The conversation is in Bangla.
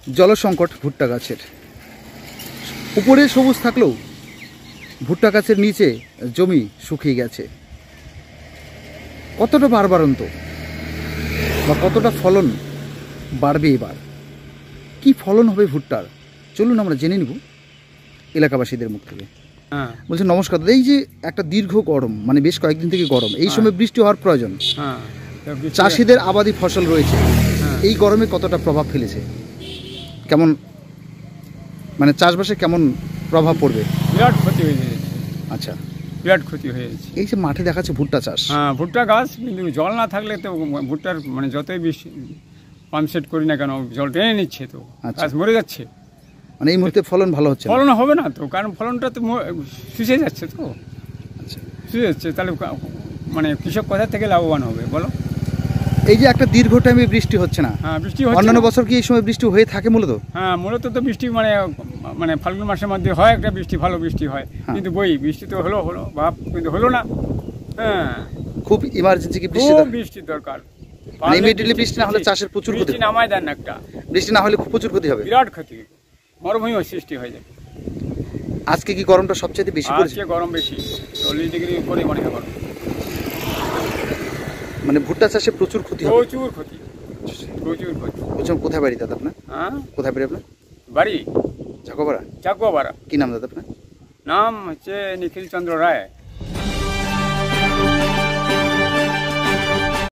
জল সংকট ভুট্টা গাছের। উপরে সবুজ থাকলেও ভুট্টা গাছের নিচে জমি শুকিয়ে গেছে। কতটা বাড়বাড়ন্ত বা কতটা ফলন বাড়বে এবার, কি ফলন হবে ভুট্টার, চলুন আমরা জেনে নিব এলাকাবাসীদের মুখ থেকে। বলছেন নমস্কার দাদা, এই যে একটা দীর্ঘ গরম, মানে বেশ কয়েকদিন থেকে গরম, এই সময় বৃষ্টি হওয়ার প্রয়োজন, চাষিদের আবাদি ফসল রয়েছে, এই গরমে কতটা প্রভাব ফেলেছে, কেমন মানে চাষবাসে কেমন প্রভাব পড়বে? বিরাট ক্ষতি হয়ে যাচ্ছে। আচ্ছা, বিরাট ক্ষতি হয়ে যাচ্ছে। এই যে মাঠে দেখাচ্ছে ভুট্টা চাষ, ভুট্টা গাছ, কিন্তু জল না থাকলে তো ভুট্টার মানে যতই বেশি পাম্প সেট করি না কেন জল টেনে নিচ্ছে, তো গাছ মরে যাচ্ছে। মানে এই মুহূর্তে ফলন ভালো হচ্ছে? ফলন হবে না তো, কারণ ফলনটা তো শুষে যাচ্ছে, তো আচ্ছা শুষে যাচ্ছে। তাহলে মানে কৃষক কোথা থেকে লাভবান হবে বলো? এই যে একটা দীর্ঘ টাইমে বৃষ্টি হচ্ছে না, বৃষ্টি হচ্ছে। অন্যান্য বছর কি এই সময় বৃষ্টি হয়ে থাকে মূলত? মূলত তো বৃষ্টি মানে ফাল্গুন মাসের মধ্যে হয় একটা বৃষ্টি, ভালো বৃষ্টি হয়, কিন্তু বৃষ্টি তো হলো ভাব, কিন্তু হলো না। খুব ইমার্জেন্সি কি বৃষ্টির দরকার। ইমিডিয়েটলি বৃষ্টি না হলে চাষের প্রচুর ক্ষতি, নামায় দেন একটা, বৃষ্টি না হলে প্রচুর ক্ষতি হবে, বিরাট ক্ষতি, মরুভূমি সৃষ্টি হয়ে যায়। আজকে কি গরমটা সবচেয়ে বেশি পড়েছে? গরম বেশি, 40 ডিগ্রি উপরে মনে হয় গরম। মানে ভুট্টা চাষে প্রচুর ক্ষতি হবে? প্রচুর ক্ষতি, প্রচুর ক্ষতি। বলছেন কোথায় বাড়ি দাদা আপনার? কোথায় বাড়ি আপনার? বাড়ি চাকুয়াপাড়া। চাকুয়াপাড়া। কি নাম দাদা আপনার? নাম হচ্ছে নিখিল চন্দ্র রায়।